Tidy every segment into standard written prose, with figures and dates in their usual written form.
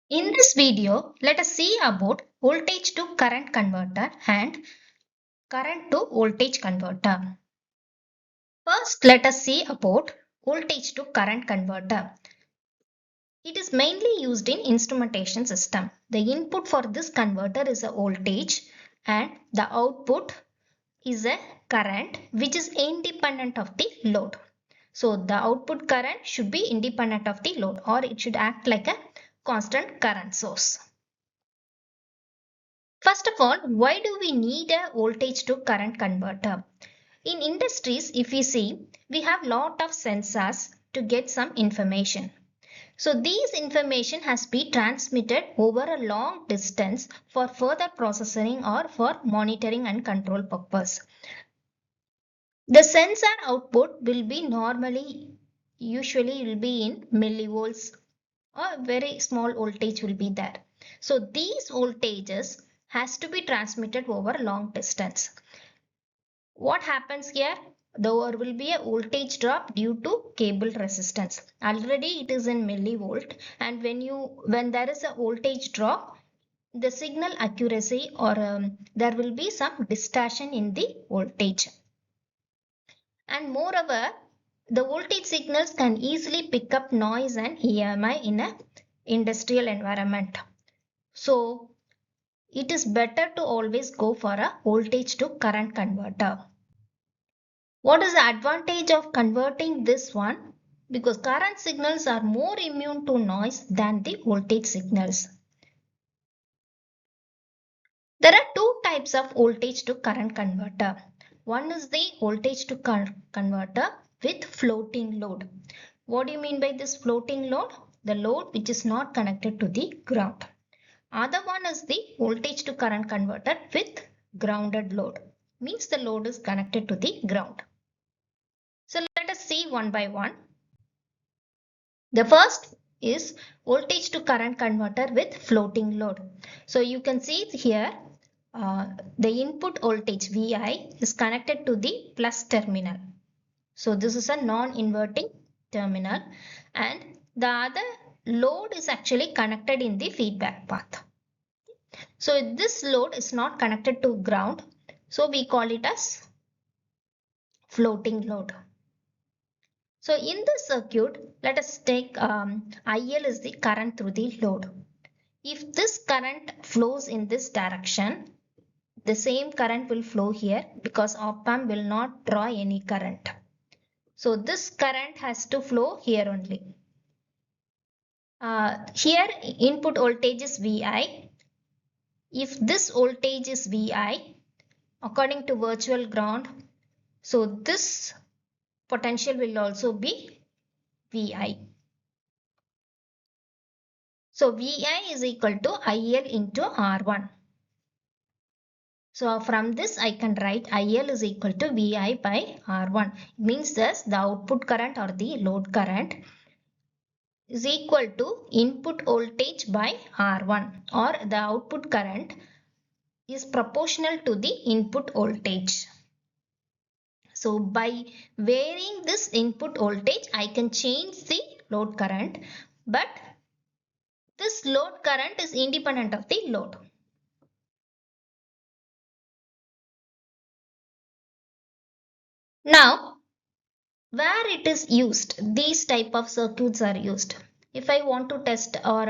In this video, let us see about voltage to current converter and current to voltage converter. First, let us see about voltage to current converter. It is mainly used in instrumentation system. The input for this converter is a voltage and the output is a current which is independent of the load. So the output current should be independent of the load, or it should act like a constant current source. First of all, why do we need a voltage to current converter? In industries, if we see, we have lot of sensors to get some information. So these information has been transmitted over a long distance for further processing or for monitoring and control purpose. The sensor output will be usually will be in millivolts, or very small voltage will be there. So these voltages has to be transmitted over long distance. What happens here? There will be a voltage drop due to cable resistance. Already it is in millivolt, and when there is a voltage drop, the signal accuracy or there will be some distortion in the voltage. And moreover, the voltage signals can easily pick up noise and EMI in an industrial environment. So it is better to always go for a voltage to current converter. What is the advantage of converting this one? Because current signals are more immune to noise than the voltage signals. There are two types of voltage to current converter. One is the voltage to converter with floating load. What do you mean by this floating load? The load which is not connected to the ground. Other one is the voltage to current converter with grounded load. Means the load is connected to the ground. So let us see one by one. The first is voltage to current converter with floating load. So you can see here the input voltage Vi is connected to the plus terminal. So this is a non-inverting terminal, and the other load is actually connected in the feedback path. So this load is not connected to ground, so we call it as floating load. So in this circuit, let us take IL is the current through the load. If this current flows in this direction, the same current will flow here because opamp will not draw any current. So this current has to flow here only. Here input voltage is Vi. If this voltage is Vi, according to virtual ground, so this potential will also be Vi. So Vi is equal to IL into R1. So from this I can write IL is equal to Vi by R1. It means thus the output current or the load current is equal to input voltage by R1, or the output current is proportional to the input voltage. So by varying this input voltage, I can change the load current, but this load current is independent of the load. Now, where it is used, these type of circuits are used. If I want to test or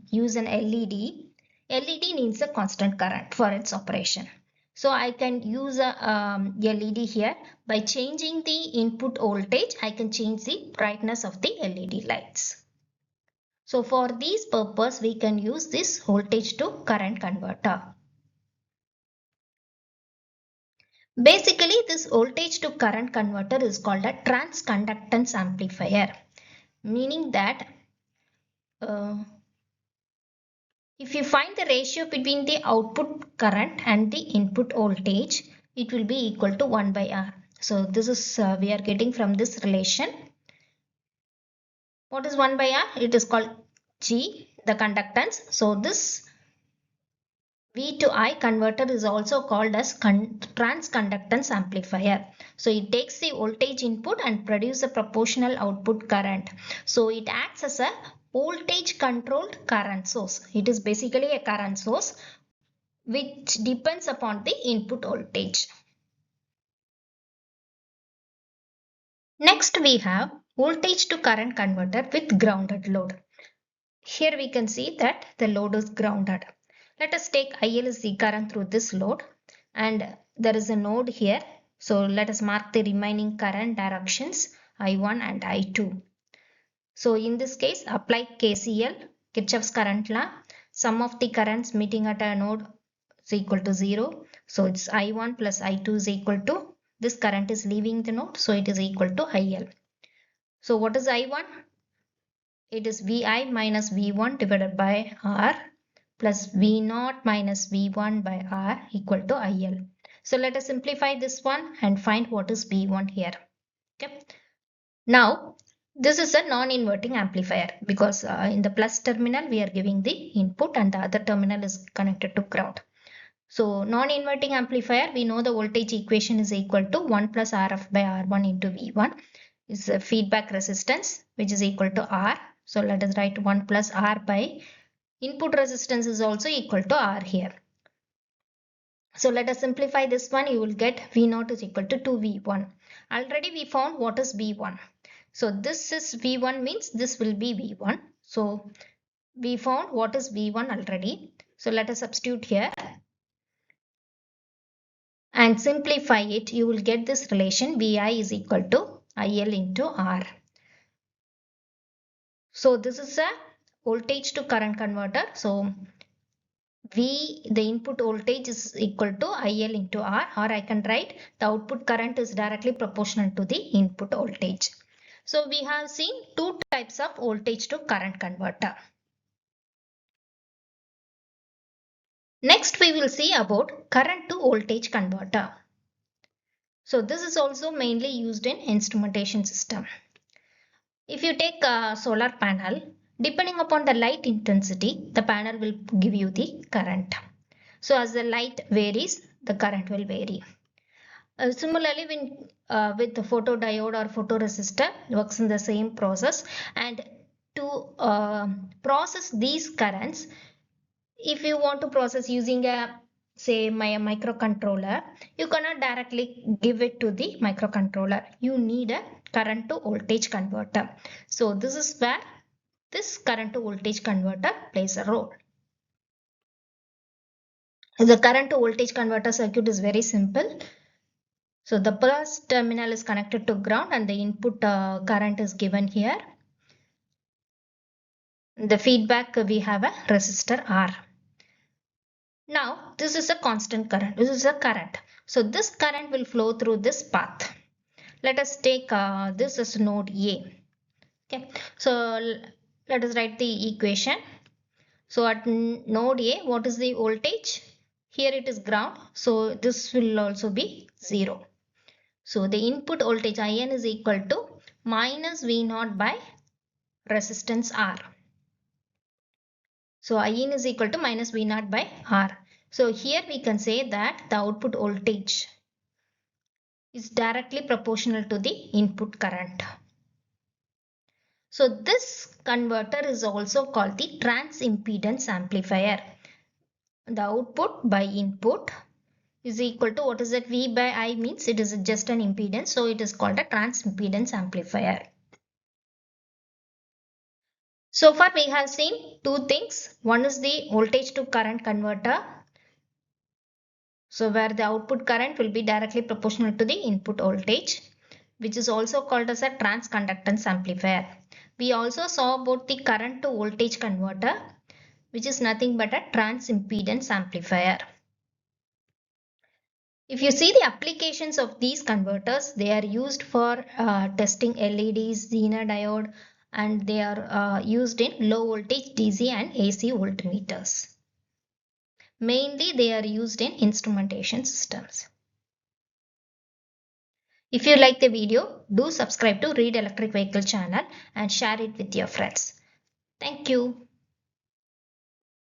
use an LED needs a constant current for its operation. So I can use a LED here. By changing the input voltage, I can change the brightness of the LED lights. So for this purpose, we can use this voltage to current converter. Basically, this voltage to current converter is called a transconductance amplifier, meaning that if you find the ratio between the output current and the input voltage, it will be equal to 1 by R. So this is we are getting from this relation. What is 1 by R? It is called G, the conductance. So this V to I converter is also called as transconductance amplifier. So it takes the voltage input and produces a proportional output current. So it acts as a voltage controlled current source. It is basically a current source which depends upon the input voltage. Next we have voltage to current converter with grounded load. Here we can see that the load is grounded. Let us take IL is the current through this load and there is a node here. So let us mark the remaining current directions I1 and I2. So in this case apply KCL, Kirchhoff's current law. Sum of the currents meeting at a node is equal to 0. So it's I1 plus I2 is equal to, this current is leaving the node, so it is equal to IL. So what is I1? It is Vi minus V1 divided by R plus V0 minus V1 by R equal to IL. So let us simplify this one and find what is V1 here. Okay. Now this is a non-inverting amplifier because in the plus terminal we are giving the input and the other terminal is connected to ground. So non-inverting amplifier, we know the voltage equation is equal to 1 plus Rf by R1 into V1 is a feedback resistance which is equal to R. So let us write 1 plus R by input resistance is also equal to R here. So let us simplify this one. You will get V0 is equal to 2V1. Already we found what is V1. So this is V1 means this will be V1. So we found what is V1 already. So let us substitute here and simplify it. You will get this relation Vi is equal to IL into R. So this is a voltage to current converter. So V, the input voltage is equal to IL into R, or I can write the output current is directly proportional to the input voltage. So we have seen two types of voltage to current converter. Next we will see about current to voltage converter. So this is also mainly used in instrumentation system. If you take a solar panel, depending upon the light intensity, the panel will give you the current. So as the light varies, the current will vary. Similarly, with the photodiode or photoresistor, works in the same process. And to process these currents, if you want to process using a microcontroller, you cannot directly give it to the microcontroller. You need a current to voltage converter. So this is where this current to voltage converter plays a role. The current to voltage converter circuit is very simple. So the plus terminal is connected to ground and the input current is given here. The feedback we have a resistor R. Now this is a constant current. This is a current. So this current will flow through this path. Let us take this as node A. Okay. So let us write the equation. So at node A, what is the voltage? Here it is ground. So this will also be 0. So the input voltage IN is equal to minus V0 by resistance R. So IN is equal to minus V0 by R. So here we can say that the output voltage is directly proportional to the input current. So this converter is also called the transimpedance amplifier. The output by input is equal to, what is that, V by I means it is just an impedance. So it is called a transimpedance amplifier. So far we have seen two things. One is the voltage to current converter. So where the output current will be directly proportional to the input voltage, which is also called as a transconductance amplifier. We also saw about the current to voltage converter, which is nothing but a transimpedance amplifier. If you see the applications of these converters, they are used for testing LEDs, Zener diode, and they are used in low voltage DC and AC voltmeters. Mainly they are used in instrumentation systems. If you like the video, do subscribe to Read Electric Vehicle channel and share it with your friends. Thank you.